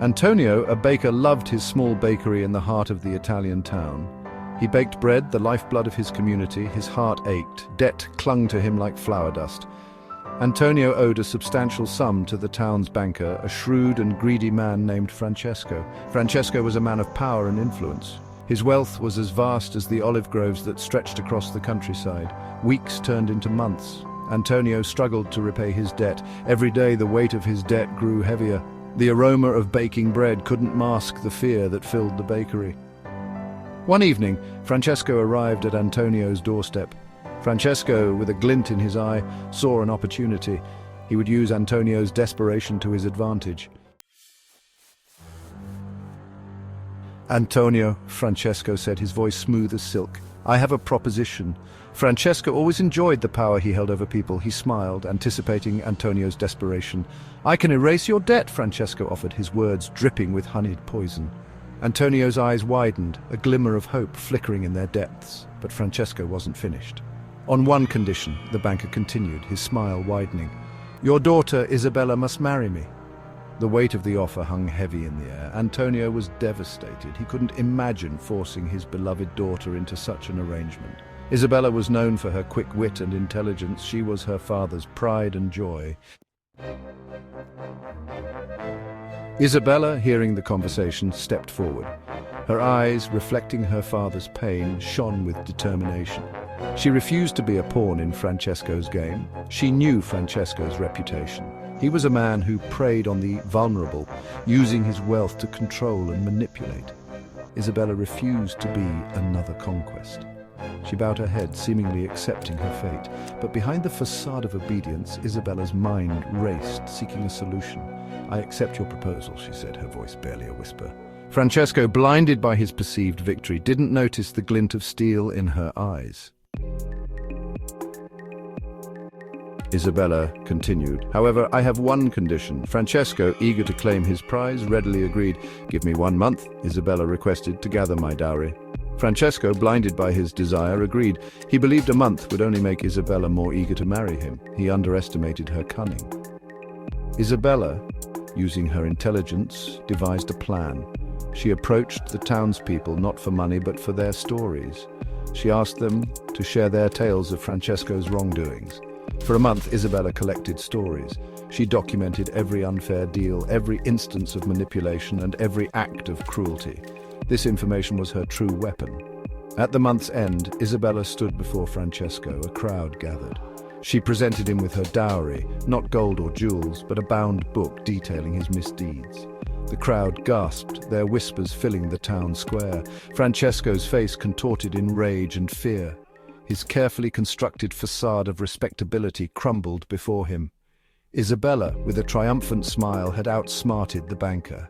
Antonio, a baker, loved his small bakery in the heart of the Italian town. He baked bread, the lifeblood of his community. His heart ached. Debt clung to him like flour dust. Antonio owed a substantial sum to the town's banker, a shrewd and greedy man named Francesco. Francesco was a man of power and influence. His wealth was as vast as the olive groves that stretched across the countryside. Weeks turned into months. Antonio struggled to repay his debt. Every day the weight of his debt grew heavier. The aroma of baking bread couldn't mask the fear that filled the bakery. One evening, Francesco arrived at Antonio's doorstep. Francesco, with a glint in his eye, saw an opportunity. He would use Antonio's desperation to his advantage. "Antonio," Francesco said, his voice smooth as silk, "I have a proposition." Francesco always enjoyed the power he held over people. He smiled, anticipating Antonio's desperation. "I can erase your debt," Francesco offered, his words dripping with honeyed poison. Antonio's eyes widened, a glimmer of hope flickering in their depths, but Francesco wasn't finished. "On one condition," the banker continued, his smile widening. "Your daughter, Isabella, must marry me." The weight of the offer hung heavy in the air. Antonio was devastated. He couldn't imagine forcing his beloved daughter into such an arrangement. Isabella was known for her quick wit and intelligence. She was her father's pride and joy. Isabella, hearing the conversation, stepped forward. Her eyes, reflecting her father's pain, shone with determination. She refused to be a pawn in Francesco's game. She knew Francesco's reputation. He was a man who preyed on the vulnerable, using his wealth to control and manipulate. Isabella refused to be another conquest. She bowed her head, seemingly accepting her fate. But behind the facade of obedience, Isabella's mind raced, seeking a solution. "I accept your proposal," she said, her voice barely a whisper. Francesco, blinded by his perceived victory, didn't notice the glint of steel in her eyes. Isabella continued, "However, I have one condition." Francesco, eager to claim his prize, readily agreed. "Give me 1 month," Isabella requested, "to gather my dowry." Francesco, blinded by his desire, agreed. He believed a month would only make Isabella more eager to marry him. He underestimated her cunning. Isabella, using her intelligence, devised a plan. She approached the townspeople not for money but for their stories. She asked them to share their tales of Francesco's wrongdoings. For a month, Isabella collected stories. She documented every unfair deal, every instance of manipulation, and every act of cruelty. This information was her true weapon. At the month's end, Isabella stood before Francesco. A crowd gathered. She presented him with her dowry, not gold or jewels, but a bound book detailing his misdeeds. The crowd gasped, their whispers filling the town square. Francesco's face contorted in rage and fear. His carefully constructed facade of respectability crumbled before him. Isabella, with a triumphant smile, had outsmarted the banker.